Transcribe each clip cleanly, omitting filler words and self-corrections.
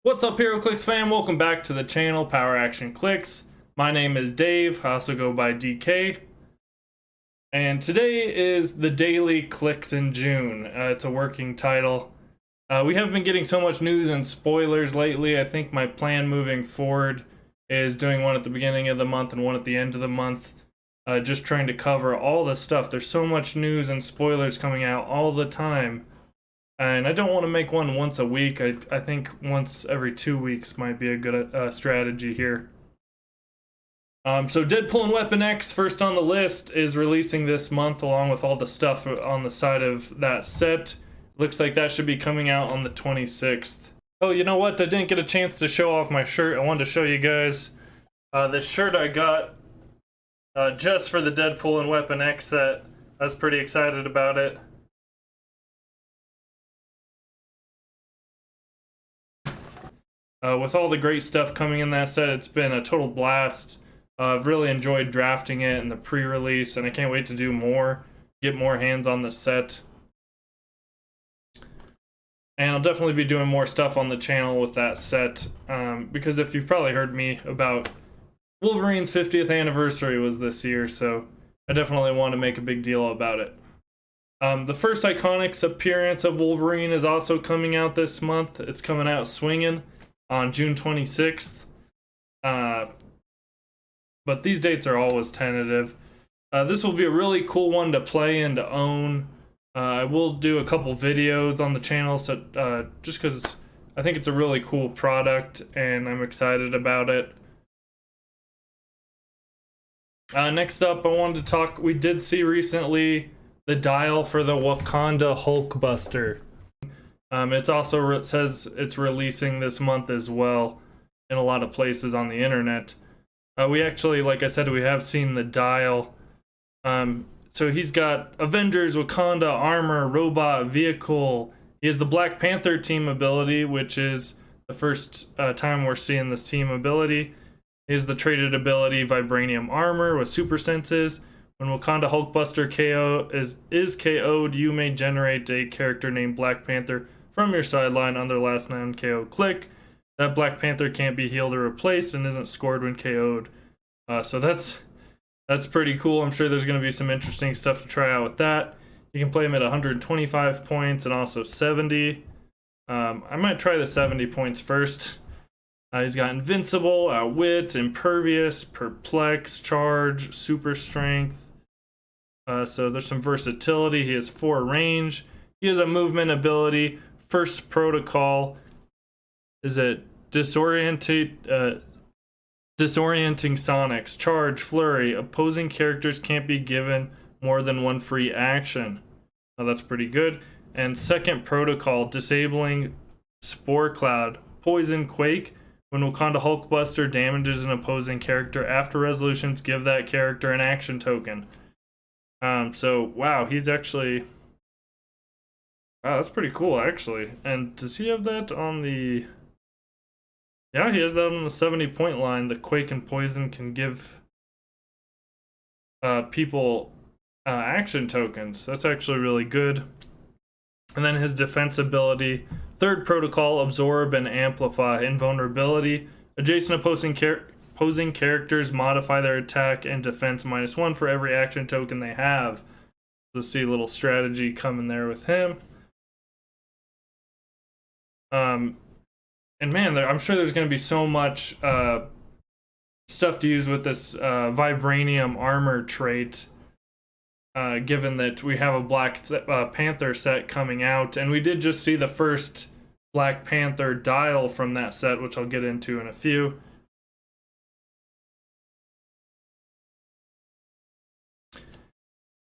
What's up, Heroclix fam? Welcome back to the channel, Power Action Clix. My name is Dave. I also go by DK. And today is the daily Clix in June. It's a working title. We have been getting so much news and spoilers lately. I think my plan moving forward is doing one at the beginning of the month and one at the end of the month. Just trying to cover all the stuff. There's so much news and spoilers coming out all the time. And I don't want to make one once a week. I think once every 2 weeks might be a good strategy here. So Deadpool and Weapon X, first on the list, is releasing this month along with all the stuff on the side of that set. Looks like that should be coming out on the 26th. Oh, you know what? I didn't get a chance to show off my shirt. I wanted to show you guys this shirt I got just for the Deadpool and Weapon X set. I was pretty excited about it. With all the great stuff coming in that set, it's been a total blast. I've really enjoyed drafting it and the pre-release, and I can't wait to do more, get more hands on the set. And I'll definitely be doing more stuff on the channel with that set, because if you've probably heard me about Wolverine's 50th anniversary was this year, so I definitely want to make a big deal about it. The first Iconics appearance of Wolverine is also coming out this month. It's coming out swinging on June 26th. But these dates are always tentative. This will be a really cool one to play and to own. I will do a couple videos on the channel, so just because I think it's a really cool product and I'm excited about it. Next up, I wanted to talk, we did see recently the dial for the Wakanda Hulkbuster. It says it's releasing this month as well in a lot of places on the internet. We actually, like I said, we have seen the dial. So he's got Avengers, Wakanda, armor, robot, vehicle. He has the Black Panther team ability, which is the first time we're seeing this team ability. He has the traded ability Vibranium armor with super senses. When Wakanda Hulkbuster is KO'd, you may generate a character named Black Panther from your sideline on their last non-KO click. That Black Panther can't be healed or replaced and isn't scored when KO'd. So that's pretty cool. I'm sure there's going to be some interesting stuff to try out with that. You can play him at 125 points and also 70. I might try the 70 points first. He's got Invincible, Outwit, Impervious, Perplex, Charge, Super Strength. So there's some versatility. He has 4 range. He has a movement ability. First protocol is it disorienting sonics, charge, flurry. Opposing characters can't be given more than 1 free action. Now that's pretty good. And second protocol, disabling spore cloud, poison, quake. When Wakanda Hulkbuster damages an opposing character after resolutions, give that character an action token. So wow, he's actually, wow, that's pretty cool actually. And does he have that on the, yeah, he has that on the 70-point line. The quake and poison can give people action tokens. That's actually really good. And then his defense ability, third protocol, absorb and amplify. Invulnerability, adjacent opposing characters modify their attack and defense -1 for every action token they have. Let's see a little strategy coming there with him. And man, I'm sure there's going to be so much stuff to use with this Vibranium armor trait, given that we have a Black Panther set coming out, and we did just see the first Black Panther dial from that set, which I'll get into in a few.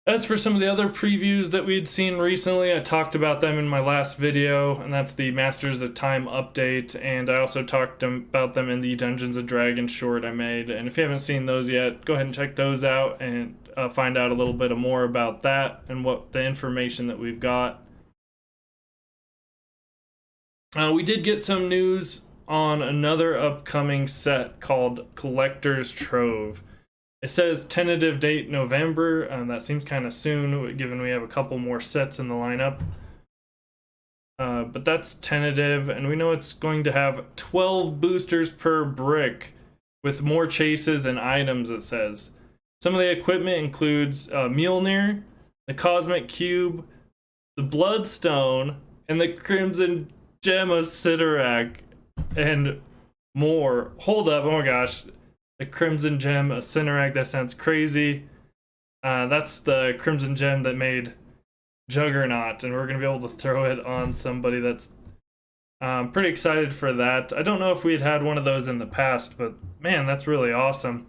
As for some of the other previews that we'd seen recently, I talked about them in my last video, and that's the Masters of Time update, and I also talked about them in the Dungeons & Dragons short I made. And if you haven't seen those yet, go ahead and check those out and find out a little bit more about that and what the information that we've got. We did get some news on another upcoming set called Collector's Trove. It says tentative date November, and that seems kind of soon given we have a couple more sets in the lineup. But that's tentative, and we know it's going to have 12 boosters per brick with more chases and items, it says. Some of the equipment includes Mjolnir, the Cosmic Cube, the Bloodstone, and the Crimson Gem of Sidorak, and more. Hold up, oh my gosh. The Crimson Gem of Sidorak, that sounds crazy. That's the Crimson Gem that made Juggernaut, and we're going to be able to throw it on somebody. That's pretty excited for that. I don't know if we had one of those in the past, but man, that's really awesome.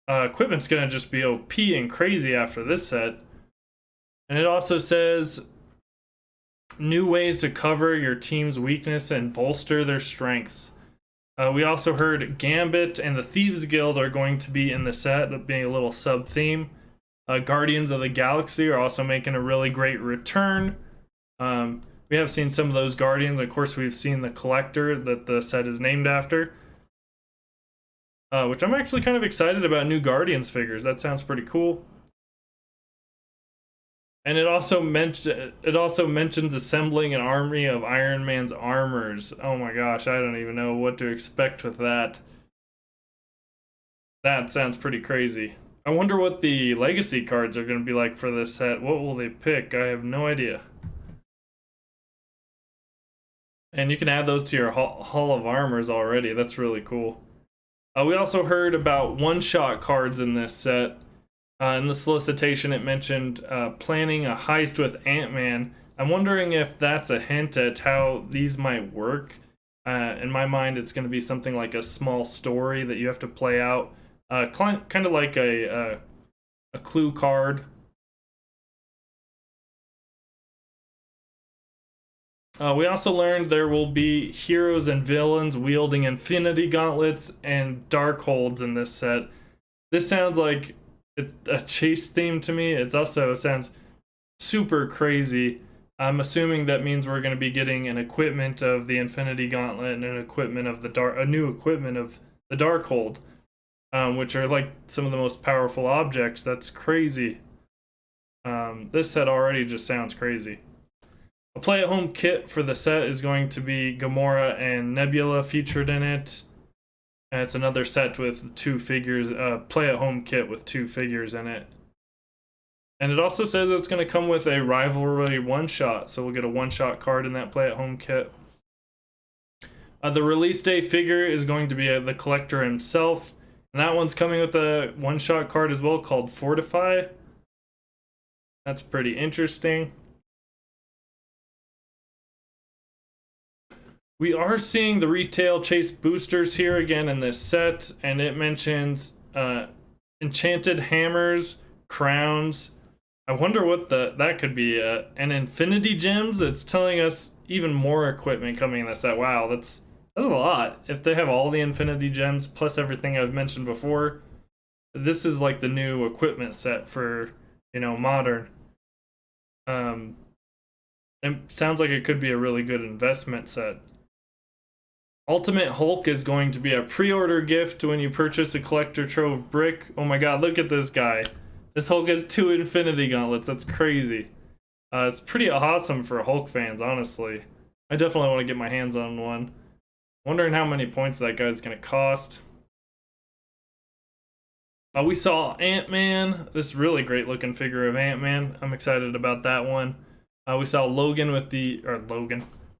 Equipment's going to just be OP and crazy after this set. And it also says new ways to cover your team's weakness and bolster their strengths. We also heard Gambit and the Thieves Guild are going to be in the set, being a little sub-theme. Guardians of the Galaxy are also making a really great return. We have seen some of those Guardians. Of course, we've seen the Collector that the set is named after. Which I'm actually kind of excited about new Guardians figures. That sounds pretty cool. And it also mentions assembling an army of Iron Man's armors. Oh my gosh, I don't even know what to expect with that. That sounds pretty crazy. I wonder what the legacy cards are going to be like for this set. What will they pick? I have no idea. And you can add those to your Hall of Armors already. That's really cool. We also heard about one-shot cards in this set. In the solicitation, it mentioned planning a heist with Ant-Man. I'm wondering if that's a hint at how these might work. In my mind, it's going to be something like a small story that you have to play out. Kind of like a clue card. We also learned there will be heroes and villains wielding infinity gauntlets and darkholds in this set. This sounds like it's a chase theme to me. It also sounds super crazy. I'm assuming that means we're going to be getting an equipment of the Infinity Gauntlet and an equipment of a new equipment of the Darkhold, which are like some of the most powerful objects. That's crazy. This set already just sounds crazy. A play-at-home kit for the set is going to be Gamora and Nebula featured in it. And it's another set with 2 figures, play-at-home kit with 2 figures in it. And it also says it's going to come with a rivalry one-shot, so we'll get a one-shot card in that play-at-home kit. The release day figure is going to be the Collector himself, and that one's coming with a one-shot card as well called Fortify. That's pretty interesting. We are seeing the retail chase boosters here again in this set, and it mentions enchanted hammers, crowns. I wonder what that could be. And infinity gems. It's telling us even more equipment coming in this set. Wow, that's a lot. If they have all the infinity gems plus everything I've mentioned before, this is like the new equipment set for, you know, modern. It sounds like it could be a really good investment set. Ultimate Hulk is going to be a pre-order gift when you purchase a Collector Trove brick. Oh my god, look at this guy. This Hulk has 2 Infinity Gauntlets. That's crazy. It's pretty awesome for Hulk fans, honestly. I definitely want to get my hands on one. Wondering how many points that guy's going to cost. We saw Ant-Man. This really great looking figure of Ant-Man. I'm excited about that one. We saw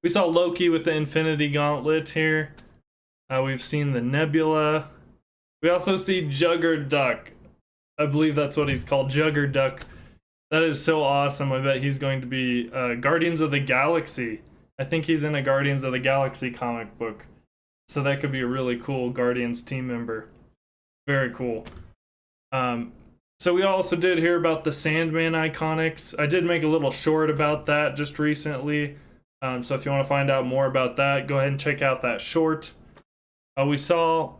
We saw Loki with the Infinity Gauntlet here. We've seen the Nebula. We also see Juggerduck. I believe that's what he's called, Juggerduck. That is so awesome. I bet he's going to be Guardians of the Galaxy. I think he's in a Guardians of the Galaxy comic book. So that could be a really cool Guardians team member. Very cool. So we also did hear about the Sandman Iconics. I did make a little short about that just recently. So if you want to find out more about that, go ahead and check out that short. We saw,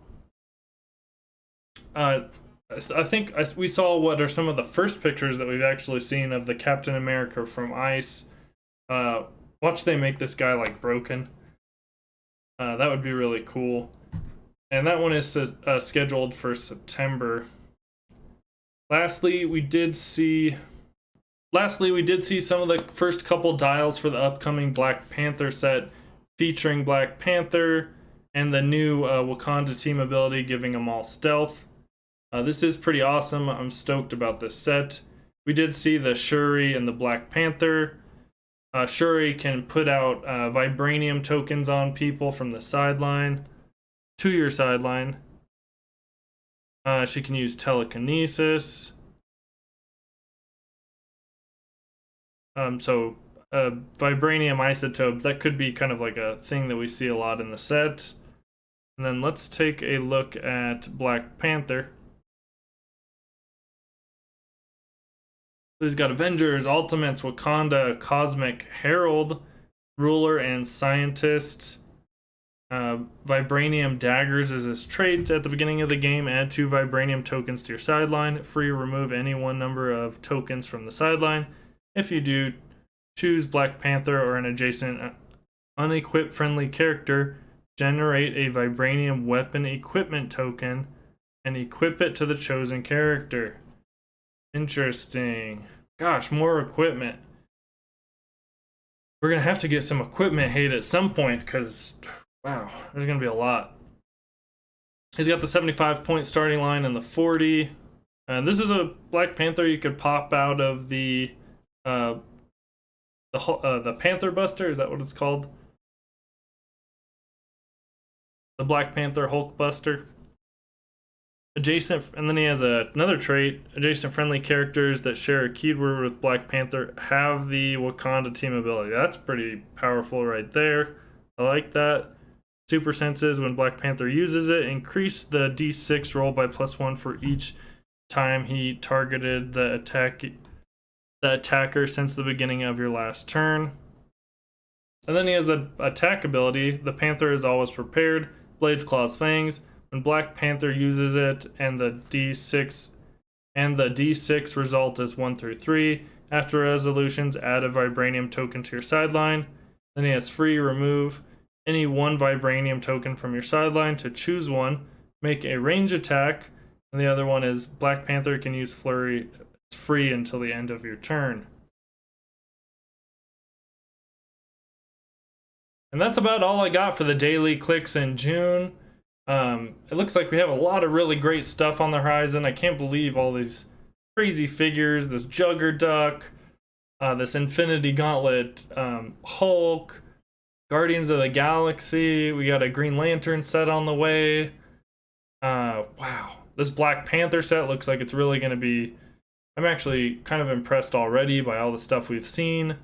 we saw what are some of the first pictures that we've actually seen of the Captain America from Ice. Watch they make this guy like broken. That would be really cool. And that one is scheduled for September. Lastly, we did see lastly, we did see some of the first couple dials for the upcoming Black Panther set featuring Black Panther and the new Wakanda team ability giving them all stealth. This is pretty awesome. I'm stoked about this set. We did see the Shuri and the Black Panther. Shuri can put out vibranium tokens on people from the sideline to your sideline. She can use telekinesis. So vibranium isotope, that could be kind of like a thing that we see a lot in the set. And then let's take a look at Black Panther. He's got Avengers, Ultimates, Wakanda, Cosmic, Herald, Ruler, and Scientist. Vibranium daggers is his trait. At the beginning of the game, add 2 vibranium tokens to your sideline. Free, remove any one number of tokens from the sideline. If you do, choose Black Panther or an adjacent unequipped friendly character. Generate a vibranium weapon equipment token and equip it to the chosen character. Interesting. Gosh, more equipment. We're gonna have to get some equipment hate at some point because, wow, there's gonna be a lot. He's got the 75-point starting line and the 40. And this is a Black Panther you could pop out of the Panther Buster. Is that what it's called? The Black Panther Hulkbuster. Adjacent, and then he has another trait. Adjacent friendly characters that share a keyword with Black Panther have the Wakanda team ability. That's pretty powerful right there. I like that. Super senses, when Black Panther uses it, increase the D6 roll by +1 for each time he targeted the attacker since the beginning of your last turn. And then he has the attack ability. The Panther is always prepared. Blades, claws, fangs. When Black Panther uses it and the D6 result is 1 through 3. After resolutions, add a vibranium token to your sideline. Then he has free, remove any one vibranium token from your sideline to choose one. Make a range attack. And the other one is Black Panther can use flurry. It's free until the end of your turn. And that's about all I got for the daily clicks in June. It looks like we have a lot of really great stuff on the horizon. I can't believe all these crazy figures, this Juggerduck, this Infinity Gauntlet, Hulk, Guardians of the Galaxy. We got a Green Lantern set on the way. Wow, this Black Panther set looks like it's really going to be... I'm actually kind of impressed already by all the stuff we've seen.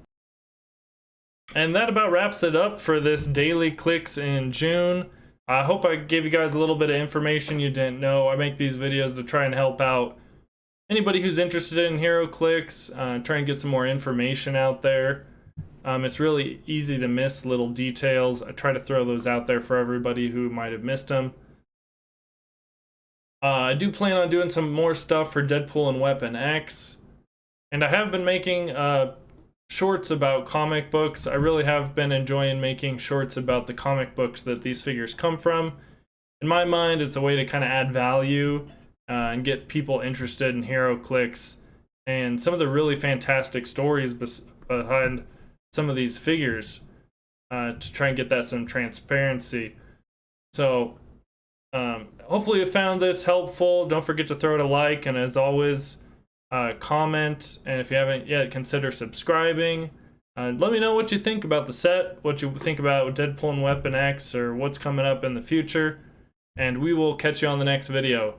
And that about wraps it up for this daily clicks in June. I hope I gave you guys a little bit of information you didn't know. I make these videos to try and help out anybody who's interested in Heroclix, try and get some more information out there. It's really easy to miss little details. I try to throw those out there for everybody who might have missed them. I do plan on doing some more stuff for Deadpool and Weapon X. And I have been making shorts about comic books. I really have been enjoying making shorts about the comic books that these figures come from. In my mind, it's a way to kind of add value and get people interested in Heroclix and some of the really fantastic stories behind some of these figures to try and get that some transparency. So hopefully you found this helpful. Don't forget to throw it a like, and as always, comment, and if you haven't yet, consider subscribing. Let me know what you think about the set, what you think about Deadpool and Weapon X, or what's coming up in the future, and we will catch you on the next video.